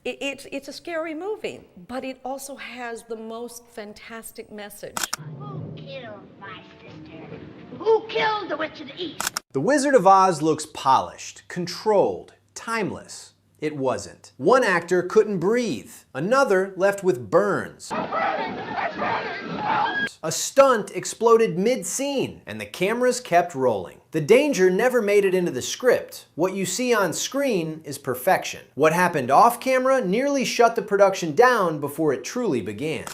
It's a scary movie, but it also has the most fantastic message. Who killed my sister? Who killed the Witch of the East? The Wizard of Oz looks polished, controlled, timeless. It wasn't. One actor couldn't breathe. Another left with burns. A stunt exploded mid-scene, and the cameras kept rolling. The danger never made it into the script. What you see on screen is perfection. What happened off camera nearly shut the production down before it truly began.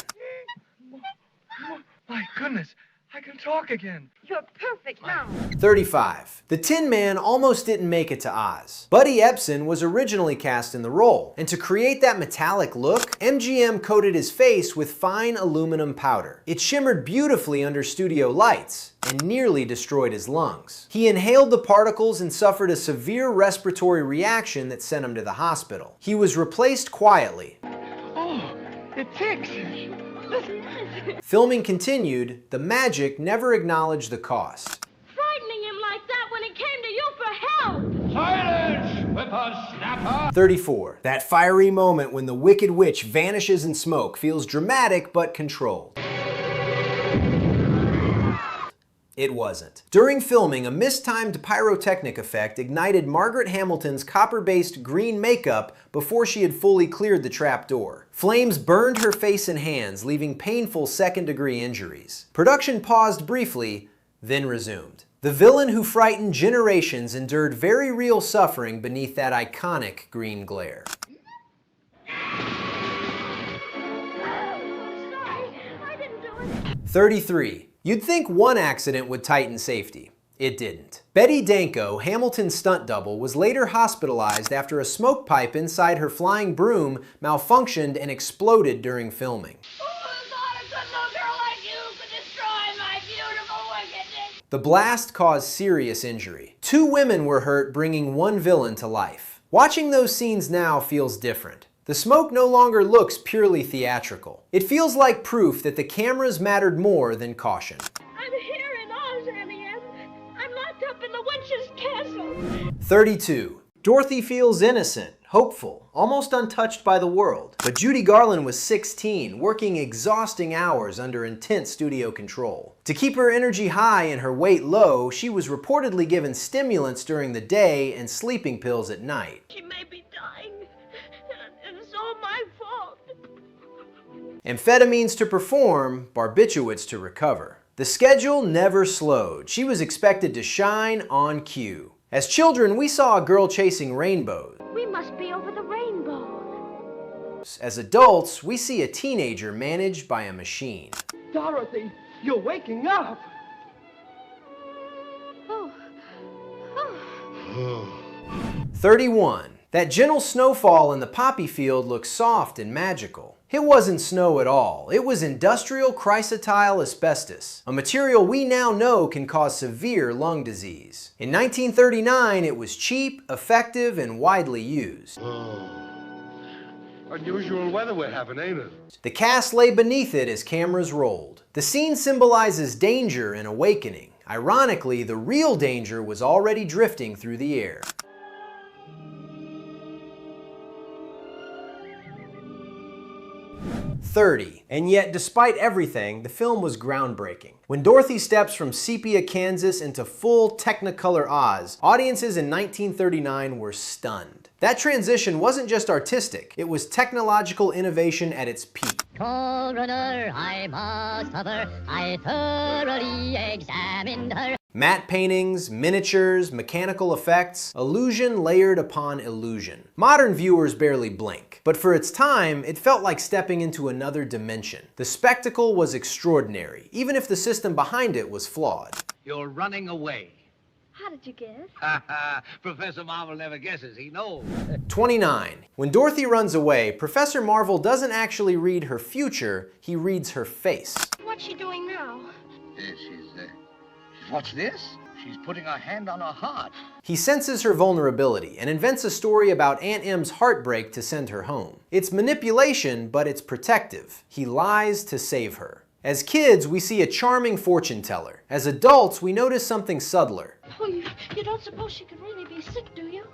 My goodness, I can talk again. You're perfect now. 35. The Tin Man almost didn't make it to Oz. Buddy Ebsen was originally cast in the role, and to create that metallic look, MGM coated his face with fine aluminum powder. It shimmered beautifully under studio lights and nearly destroyed his lungs. He inhaled the particles and suffered a severe respiratory reaction that sent him to the hospital. He was replaced quietly. Oh, it ticks. Filming continued. The magic never acknowledged the cost. Frightening him like that when he came to you for help. Silence, whippersnapper! 34. That fiery moment when the Wicked Witch vanishes in smoke feels dramatic but controlled. It wasn't. During filming, a mistimed pyrotechnic effect ignited Margaret Hamilton's copper-based green makeup before she had fully cleared the trapdoor. Flames burned her face and hands, leaving painful second-degree injuries. Production paused briefly, then resumed. The villain who frightened generations endured very real suffering beneath that iconic green glare. Sorry, I didn't do it. 33. You'd think one accident would tighten safety. It didn't. Betty Danko, Hamilton's stunt double, was later hospitalized after a smoke pipe inside her flying broom malfunctioned and exploded during filming. Who thought a good little girl like you could destroy my beautiful wickedness? The blast caused serious injury. 2 women were hurt, bringing one villain to life. Watching those scenes now feels different. The smoke no longer looks purely theatrical. It feels like proof that the cameras mattered more than caution. I'm here in Oz, Annie. I'm locked up in the witch's castle. 32. Dorothy feels innocent, hopeful, almost untouched by the world. But Judy Garland was 16, working exhausting hours under intense studio control. To keep her energy high and her weight low, she was reportedly given stimulants during the day and sleeping pills at night. She may be dying, and it's all my fault. Amphetamines to perform, barbiturates to recover. The schedule never slowed. She was expected to shine on cue. As children, we saw a girl chasing rainbows. We must be over the rainbow. As adults, we see a teenager managed by a machine. Dorothy, you're waking up. Oh. 31. That gentle snowfall in the poppy field looks soft and magical. It wasn't snow at all. It was industrial chrysotile asbestos, a material we now know can cause severe lung disease. In 1939, it was cheap, effective, and widely used. Unusual weather we're having, ain't it? The cast lay beneath it as cameras rolled. The scene symbolizes danger and awakening. Ironically, the real danger was already drifting through the air. 30. And yet, despite everything, the film was groundbreaking. When Dorothy steps from sepia Kansas into full Technicolor Oz, audiences in 1939 were stunned. That transition wasn't just artistic, it was technological innovation at its peak. Coroner, I must have her. I thoroughly examined her. Matte paintings, miniatures, mechanical effects, illusion layered upon illusion. Modern viewers barely blink, but for its time, it felt like stepping into another dimension. The spectacle was extraordinary, even if the system behind it was flawed. You're running away. How did you guess? Ha ha! Professor Marvel never guesses, he knows. 29. When Dorothy runs away, Professor Marvel doesn't actually read her future, he reads her face. What's she doing now? What's this? She's putting her hand on her heart. He senses her vulnerability and invents a story about Aunt M's heartbreak to send her home. It's manipulation, but it's protective. He lies to save her. As kids, we see a charming fortune teller. As adults, we notice something subtler. Oh, you don't suppose she could really be sick, do you?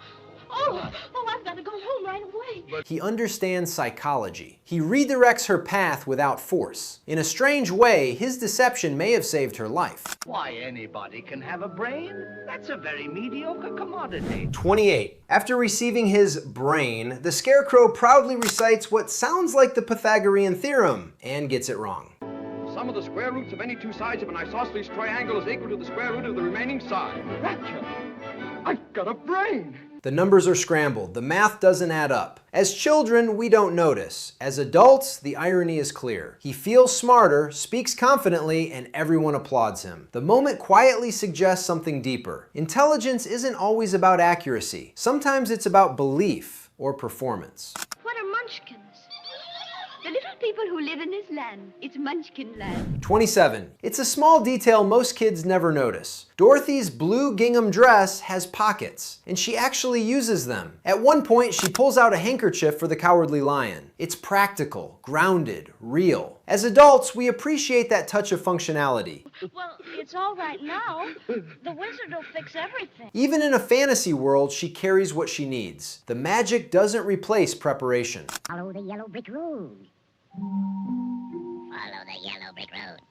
I've got to go home right away. He understands psychology. He redirects her path without force. In a strange way, his deception may have saved her life. Why, anybody can have a brain. That's a very mediocre commodity. 28. After receiving his brain, the Scarecrow proudly recites what sounds like the Pythagorean theorem and gets it wrong. Sum of the square roots of any two sides of an isosceles triangle is equal to the square root of the remaining side. Gotcha! I've got a brain! The numbers are scrambled. The math doesn't add up. As children, we don't notice. As adults, the irony is clear. He feels smarter, speaks confidently, and everyone applauds him. The moment quietly suggests something deeper. Intelligence isn't always about accuracy. Sometimes it's about belief or performance. What are munchkins? The little people who live in this land. It's Munchkin land. 27. It's a small detail most kids never notice. Dorothy's blue gingham dress has pockets, and she actually uses them. At one point, she pulls out a handkerchief for the Cowardly Lion. It's practical, grounded, real. As adults, we appreciate that touch of functionality. Well, it's all right now. The wizard will fix everything. Even in a fantasy world, she carries what she needs. The magic doesn't replace preparation. Follow the yellow brick road. Follow the yellow brick road.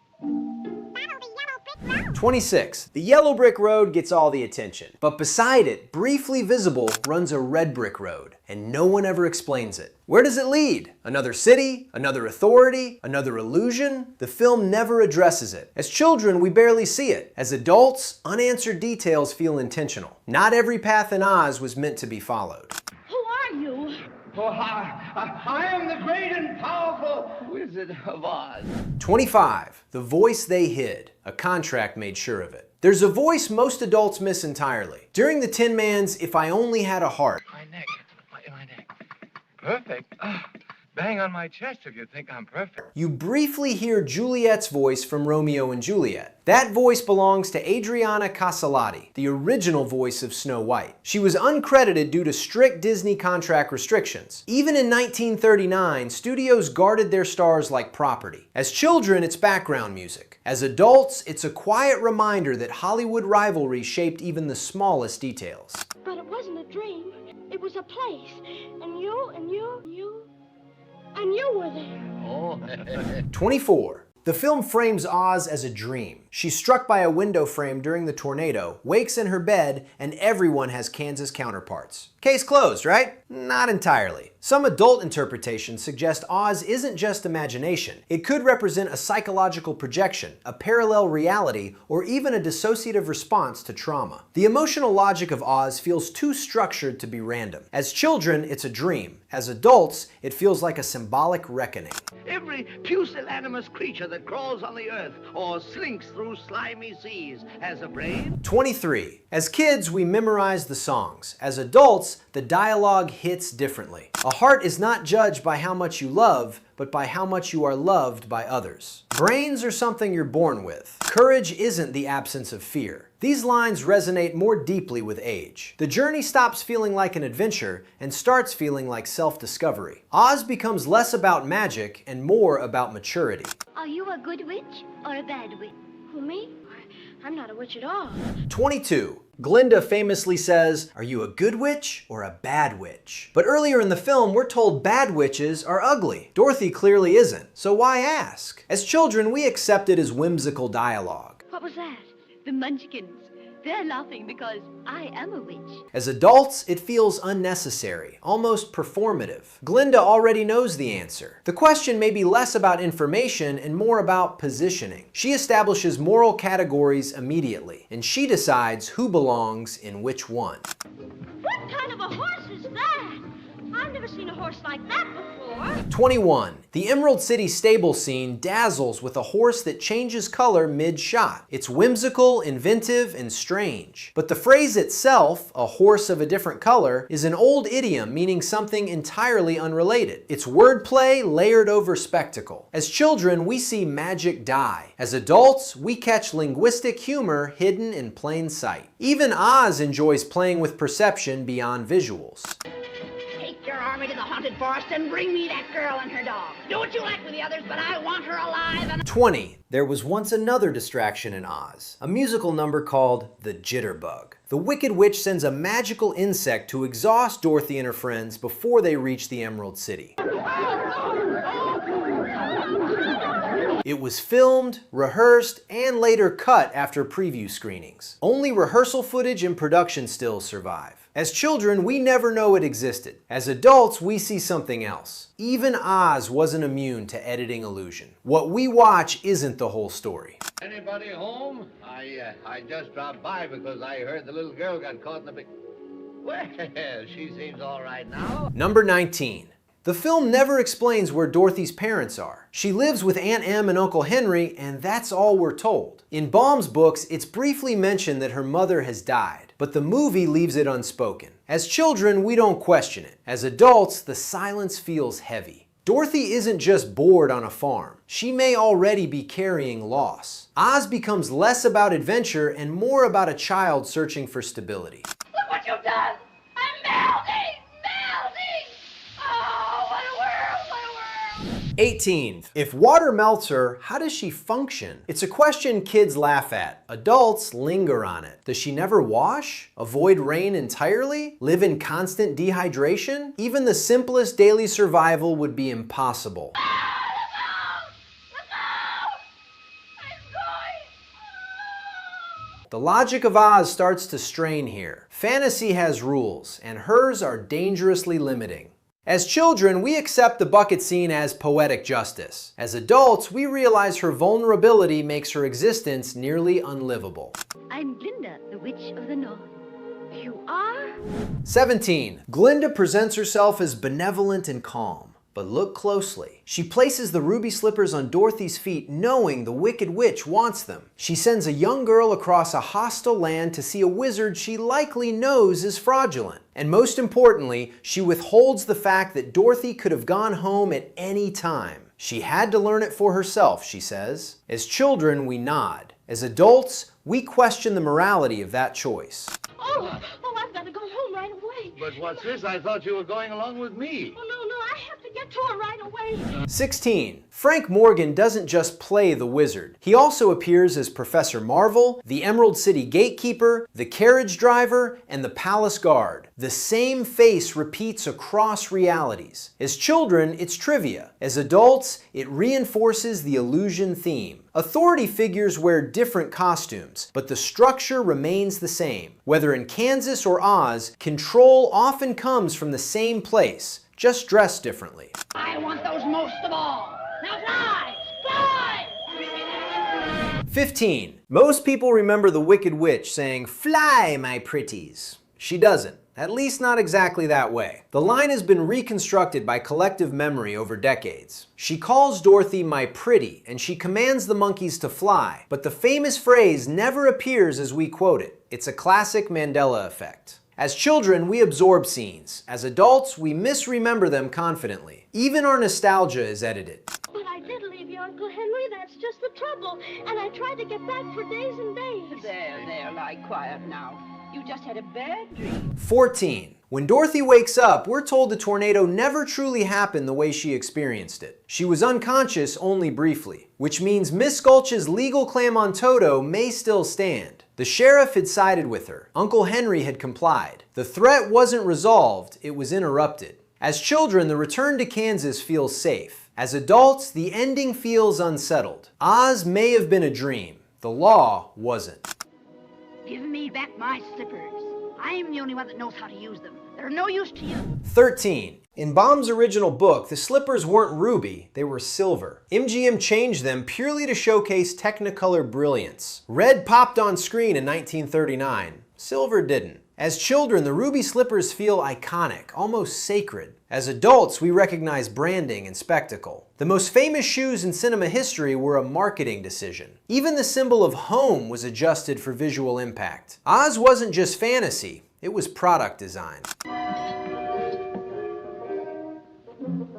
26. The yellow brick road gets all the attention. But beside it, briefly visible, runs a red brick road, and no one ever explains it. Where does it lead? Another city? Another authority? Another illusion? The film never addresses it. As children, we barely see it. As adults, unanswered details feel intentional. Not every path in Oz was meant to be followed. Who are you? Oh, I am the great and powerful Wizard of Oz. 25. The voice they hid. A contract made sure of it. There's a voice most adults miss entirely. During the Tin Man's If I Only Had a Heart, My neck. My neck. Perfect. Bang on my chest if you think I'm perfect. you briefly hear Juliet's voice from Romeo and Juliet. That voice belongs to Adriana Casalati, the original voice of Snow White. She was uncredited due to strict Disney contract restrictions. Even in 1939, studios guarded their stars like property. As children, it's background music. As adults, it's a quiet reminder that Hollywood rivalry shaped even the smallest details. But it wasn't a dream. It was a place. And you were there. Oh. 24. The film frames Oz as a dream. She's struck by a window frame during the tornado, wakes in her bed, and everyone has Kansas counterparts. Case closed, right? Not entirely. Some adult interpretations suggest Oz isn't just imagination. It could represent a psychological projection, a parallel reality, or even a dissociative response to trauma. The emotional logic of Oz feels too structured to be random. As children, it's a dream. As adults, it feels like a symbolic reckoning. Every pusillanimous creature that crawls on the earth or slinks through slimy seas has a brain. 23. As kids, we memorize the songs. As adults, the dialogue hits differently. A heart is not judged by how much you love, but by how much you are loved by others. Brains are something you're born with. Courage isn't the absence of fear. These lines resonate more deeply with age. The journey stops feeling like an adventure and starts feeling like self-discovery. Oz becomes less about magic and more about maturity. Are you a good witch or a bad witch? Who, me? I'm not a witch at all. 22. Glinda famously says, "Are you a good witch or a bad witch?" But earlier in the film, we're told bad witches are ugly. Dorothy clearly isn't, so why ask? As children, we accept it as whimsical dialogue. What was that? The Munchkins. They're laughing because I am a witch. As adults, it feels unnecessary, almost performative. Glinda already knows the answer. The question may be less about information and more about positioning. She establishes moral categories immediately, and she decides who belongs in which one. What kind of a horse is that? I've never seen a horse like that before. 21. The Emerald City stable scene dazzles with a horse that changes color mid-shot. It's whimsical, inventive, and strange. But the phrase itself, a horse of a different color, is an old idiom meaning something entirely unrelated. It's wordplay layered over spectacle. As children, we see magic die. As adults, we catch linguistic humor hidden in plain sight. Even Oz enjoys playing with perception beyond visuals. Take your army to the haunted forest and bring me that girl and her dog. Do what you like with the others, but I want her alive and... 20. There was once another distraction in Oz, a musical number called the Jitterbug. The Wicked Witch sends a magical insect to exhaust Dorothy and her friends before they reach the Emerald City. It was filmed, rehearsed, and later cut after preview screenings. Only rehearsal footage and production stills survive. As children, we never know it existed. As adults, we see something else. Even Oz wasn't immune to editing illusion. What we watch isn't the whole story. Anybody home? I just dropped by because I heard the little girl got caught in the big... Well, she seems all right now. Number 19. The film never explains where Dorothy's parents are. She lives with Aunt Em and Uncle Henry, and that's all we're told. In Baum's books, it's briefly mentioned that her mother has died, but the movie leaves it unspoken. As children, we don't question it. As adults, the silence feels heavy. Dorothy isn't just bored on a farm. She may already be carrying loss. Oz becomes less about adventure and more about a child searching for stability. Look what you've done! I'm melting! Melting! Oh, what a world! What a world! 18. If water melts her, how does she function? It's a question kids laugh at. Adults linger on it. Does she never wash? Avoid rain entirely? Live in constant dehydration? Even the simplest daily survival would be impossible. The logic of Oz starts to strain here. Fantasy has rules, and hers are dangerously limiting. As children, we accept the bucket scene as poetic justice. As adults, we realize her vulnerability makes her existence nearly unlivable. I'm Glinda, the Witch of the North. You are? 17. Glinda presents herself as benevolent and calm. But look closely. She places the ruby slippers on Dorothy's feet knowing the Wicked Witch wants them. She sends a young girl across a hostile land to see a wizard she likely knows is fraudulent. And most importantly, she withholds the fact that Dorothy could have gone home at any time. She had to learn it for herself, she says. As children, we nod. As adults, we question the morality of that choice. Oh, I've got to go home right away. But what's this? I thought you were going along with me. Oh, no, I have to get to her right away. 16. Frank Morgan doesn't just play the wizard. He also appears as Professor Marvel, the Emerald City Gatekeeper, the Carriage Driver, and the Palace Guard. The same face repeats across realities. As children, it's trivia. As adults, it reinforces the illusion theme. Authority figures wear different costumes, but the structure remains the same. Whether in Kansas or Oz, control often comes from the same place, just dressed differently. I want those most of all. Now fly! Fly! 15. Most people remember the Wicked Witch saying, "Fly, my pretties." She doesn't. At least not exactly that way. The line has been reconstructed by collective memory over decades. She calls Dorothy my pretty, and she commands the monkeys to fly, but the famous phrase never appears as we quote it. It's a classic Mandela effect. As children, we absorb scenes. As adults, we misremember them confidently. Even our nostalgia is edited. But I did leave you, Uncle Henry. That's just the trouble. And I tried to get back for days and days. There, lie quiet now. You just had a bad dream. 14. When Dorothy wakes up, we're told the tornado never truly happened the way she experienced it. She was unconscious only briefly, which means Miss Gulch's legal claim on Toto may still stand. The sheriff had sided with her. Uncle Henry had complied. The threat wasn't resolved, it was interrupted. As children, the return to Kansas feels safe. As adults, the ending feels unsettled. Oz may have been a dream. The law wasn't. Give me back my slippers. I'm the only one that knows how to use them. They're no use to you. 13. In Baum's original book, the slippers weren't ruby, they were silver. MGM changed them purely to showcase Technicolor brilliance. Red popped on screen in 1939. Silver didn't. As children, the ruby slippers feel iconic, almost sacred. As adults, we recognize branding and spectacle. The most famous shoes in cinema history were a marketing decision. Even the symbol of home was adjusted for visual impact. Oz wasn't just fantasy, it was product design.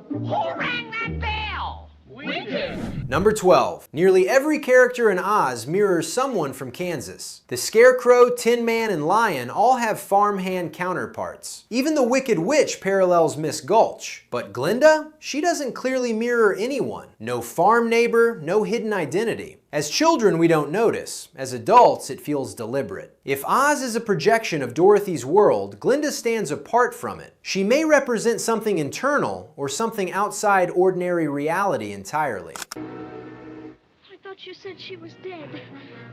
Who rang that bell? We did. Number 12. Nearly every character in Oz mirrors someone from Kansas. The Scarecrow, Tin Man, and Lion all have farmhand counterparts. Even the Wicked Witch parallels Miss Gulch. But Glinda? She doesn't clearly mirror anyone. No farm neighbor, no hidden identity. As children, we don't notice. As adults, it feels deliberate. If Oz is a projection of Dorothy's world, Glinda stands apart from it. She may represent something internal or something outside ordinary reality entirely. I thought you said she was dead.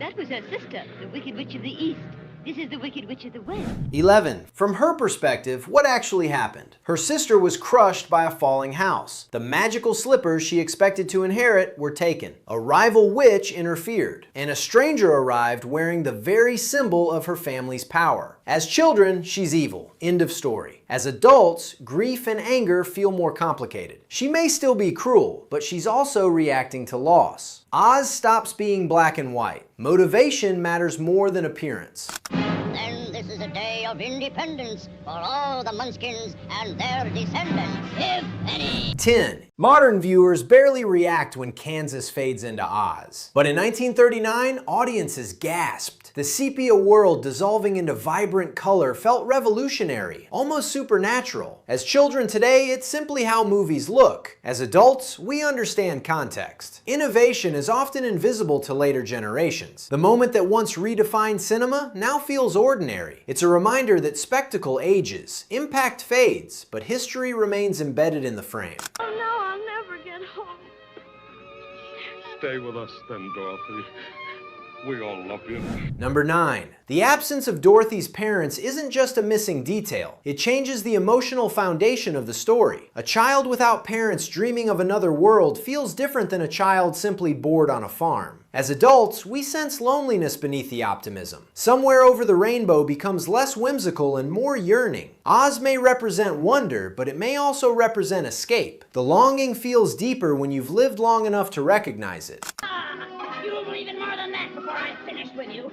That was her sister, the Wicked Witch of the East. This is the Wicked Witch of the West. 11. From her perspective, what actually happened? Her sister was crushed by a falling house. The magical slippers she expected to inherit were taken. A rival witch interfered, and a stranger arrived wearing the very symbol of her family's power. As children, she's evil. End of story. As adults, grief and anger feel more complicated. She may still be cruel, but she's also reacting to loss. Oz stops being black and white. Motivation matters more than appearance. Then this is a day of independence for all the munchkins and their descendants, if any. 10. Modern viewers barely react when Kansas fades into Oz. But in 1939, audiences gasped. The sepia world dissolving into vibrant color felt revolutionary, almost supernatural. As children today, it's simply how movies look. As adults, we understand context. Innovation is often invisible to later generations. The moment that once redefined cinema now feels ordinary. It's a reminder that spectacle ages, impact fades, but history remains embedded in the frame. Oh no, I'll never get home. Stay with us then, Dorothy. We all love you. Number 9. The absence of Dorothy's parents isn't just a missing detail. It changes the emotional foundation of the story. A child without parents dreaming of another world feels different than a child simply bored on a farm. As adults, we sense loneliness beneath the optimism. Somewhere over the rainbow becomes less whimsical and more yearning. Oz may represent wonder, but it may also represent escape. The longing feels deeper when you've lived long enough to recognize it. You'll believe in more than that before I finish with you.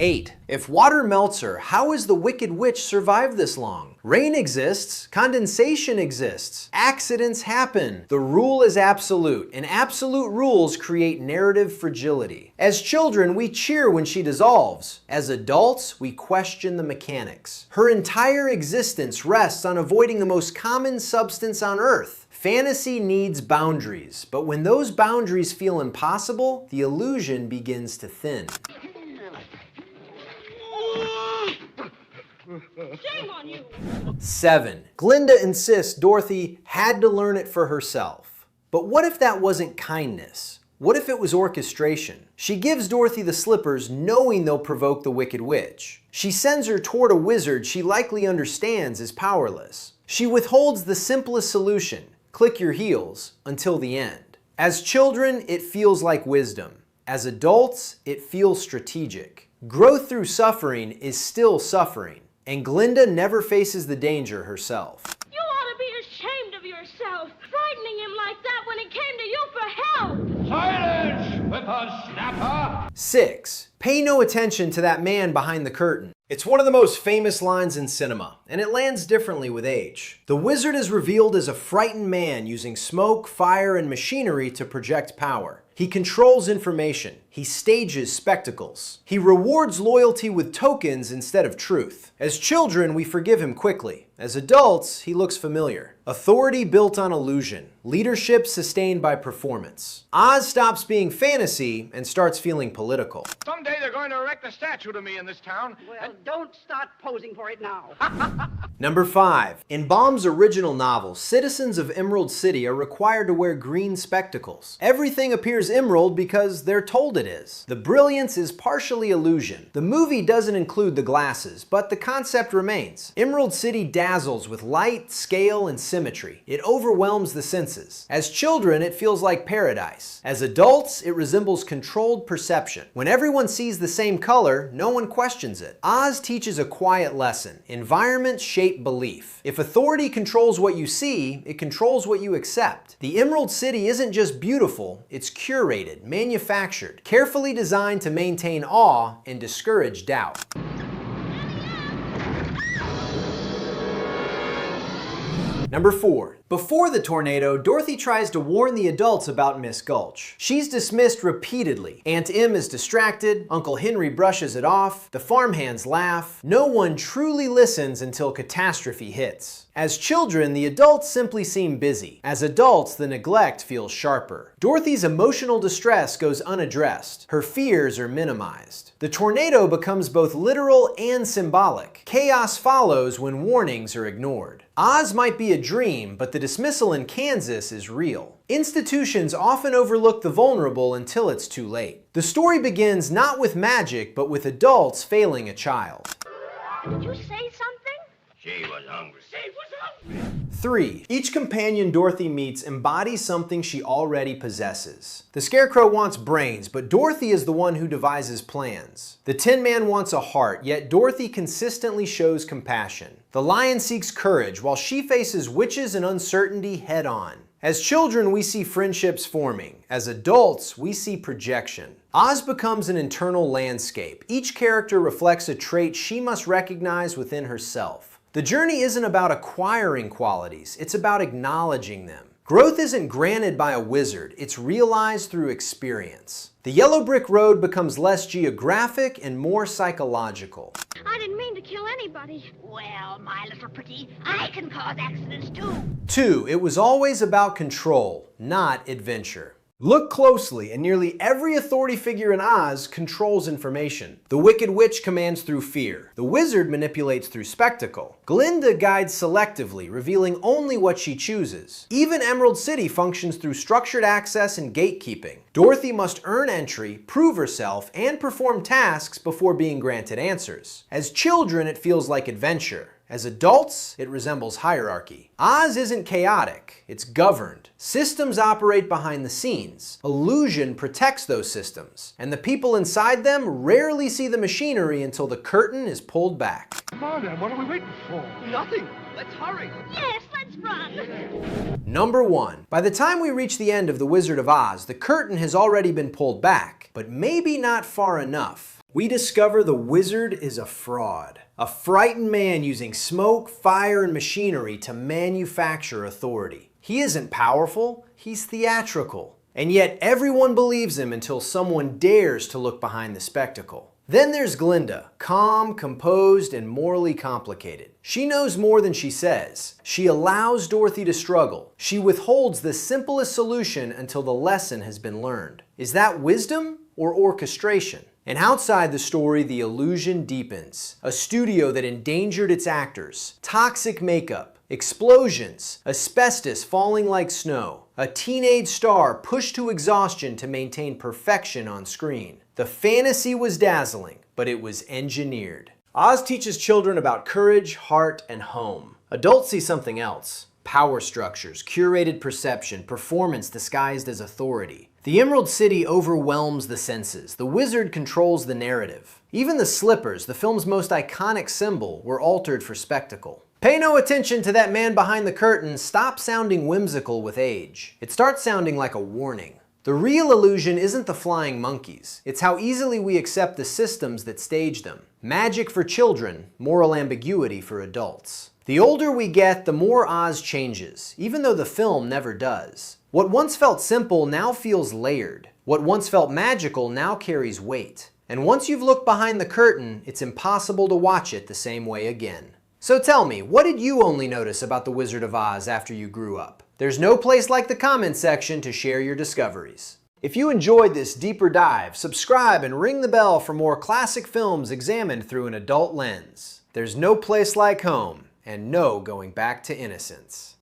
8. If water melts her, how has the Wicked Witch survived this long? Rain exists, condensation exists, accidents happen. The rule is absolute, and absolute rules create narrative fragility. As children, we cheer when she dissolves. As adults, we question the mechanics. Her entire existence rests on avoiding the most common substance on Earth. Fantasy needs boundaries, but when those boundaries feel impossible, the illusion begins to thin. Shame on you. 7. Glinda insists Dorothy had to learn it for herself. But what if that wasn't kindness? What if it was orchestration? She gives Dorothy the slippers knowing they'll provoke the Wicked Witch. She sends her toward a wizard she likely understands is powerless. She withholds the simplest solution, click your heels, until the end. As children, it feels like wisdom. As adults, it feels strategic. Growth through suffering is still suffering. And Glinda never faces the danger herself. You ought to be ashamed of yourself, frightening him like that when he came to you for help. Silence, whippersnapper! 6. Pay no attention to that man behind the curtain. It's one of the most famous lines in cinema, and it lands differently with age. The wizard is revealed as a frightened man using smoke, fire, and machinery to project power. He controls information. He stages spectacles. He rewards loyalty with tokens instead of truth. As children, we forgive him quickly. As adults, he looks familiar. Authority built on illusion. Leadership sustained by performance. Oz stops being fantasy and starts feeling political. Someday they're going to erect a statue to me in this town. Well, don't start posing for it now. Number 5. In Baum's original novel, citizens of Emerald City are required to wear green spectacles. Everything appears emerald because they're told it is. The brilliance is partially illusion. The movie doesn't include the glasses, but the concept remains. Emerald City dazzles with light, scale, and symmetry. It overwhelms the senses. As children, it feels like paradise. As adults, it resembles controlled perception. When everyone sees the same color, no one questions it. Oz teaches a quiet lesson. Environments shape belief. If authority controls what you see, it controls what you accept. The Emerald City isn't just beautiful, it's curated, manufactured, carefully designed to maintain awe and discourage doubt. Number 4. Before the tornado, Dorothy tries to warn the adults about Miss Gulch. She's dismissed repeatedly. Aunt Em is distracted, Uncle Henry brushes it off, the farmhands laugh. No one truly listens until catastrophe hits. As children, the adults simply seem busy. As adults, the neglect feels sharper. Dorothy's emotional distress goes unaddressed. Her fears are minimized. The tornado becomes both literal and symbolic. Chaos follows when warnings are ignored. Oz might be a dream, but the dismissal in Kansas is real. Institutions often overlook the vulnerable until it's too late. The story begins not with magic, but with adults failing a child. Did you say something? She was hungry. 3. Each companion Dorothy meets embodies something she already possesses. The Scarecrow wants brains, but Dorothy is the one who devises plans. The Tin Man wants a heart, yet Dorothy consistently shows compassion. The Lion seeks courage, while she faces witches and uncertainty head on. As children, we see friendships forming. As adults, we see projection. Oz becomes an internal landscape. Each character reflects a trait she must recognize within herself. The journey isn't about acquiring qualities, it's about acknowledging them. Growth isn't granted by a wizard, it's realized through experience. The yellow brick road becomes less geographic and more psychological. I didn't mean to kill anybody. Well, my little pretty, I can cause accidents too. 2. It was always about control, not adventure. Look closely, and nearly every authority figure in Oz controls information. The Wicked Witch commands through fear. The Wizard manipulates through spectacle. Glinda guides selectively, revealing only what she chooses. Even Emerald City functions through structured access and gatekeeping. Dorothy must earn entry, prove herself, and perform tasks before being granted answers. As children, it feels like adventure. As adults, it resembles hierarchy. Oz isn't chaotic, it's governed. Systems operate behind the scenes. Illusion protects those systems, and the people inside them rarely see the machinery until the curtain is pulled back. Come on, then. What are we waiting for? Nothing. Let's hurry. Yes, let's run. Number 1. By the time we reach the end of The Wizard of Oz, the curtain has already been pulled back, but maybe not far enough. We discover the wizard is a fraud. A frightened man using smoke, fire, and machinery to manufacture authority. He isn't powerful, he's theatrical. And yet everyone believes him until someone dares to look behind the spectacle. Then there's Glinda, calm, composed, and morally complicated. She knows more than she says. She allows Dorothy to struggle. She withholds the simplest solution until the lesson has been learned. Is that wisdom or orchestration? And outside the story, the illusion deepens. A studio that endangered its actors, toxic makeup, explosions, asbestos falling like snow, a teenage star pushed to exhaustion to maintain perfection on screen. The fantasy was dazzling, but it was engineered. Oz teaches children about courage, heart, and home. Adults see something else. Power structures, curated perception, performance disguised as authority. The Emerald City overwhelms the senses. The wizard controls the narrative. Even the slippers, the film's most iconic symbol, were altered for spectacle. Pay no attention to that man behind the curtain. Stop sounding whimsical with age. It starts sounding like a warning. The real illusion isn't the flying monkeys. It's how easily we accept the systems that stage them. Magic for children, moral ambiguity for adults. The older we get, the more Oz changes, even though the film never does. What once felt simple now feels layered. What once felt magical now carries weight. And once you've looked behind the curtain, it's impossible to watch it the same way again. So tell me, what did you only notice about The Wizard of Oz after you grew up? There's no place like the comment section to share your discoveries. If you enjoyed this deeper dive, subscribe and ring the bell for more classic films examined through an adult lens. There's no place like home, and no going back to innocence.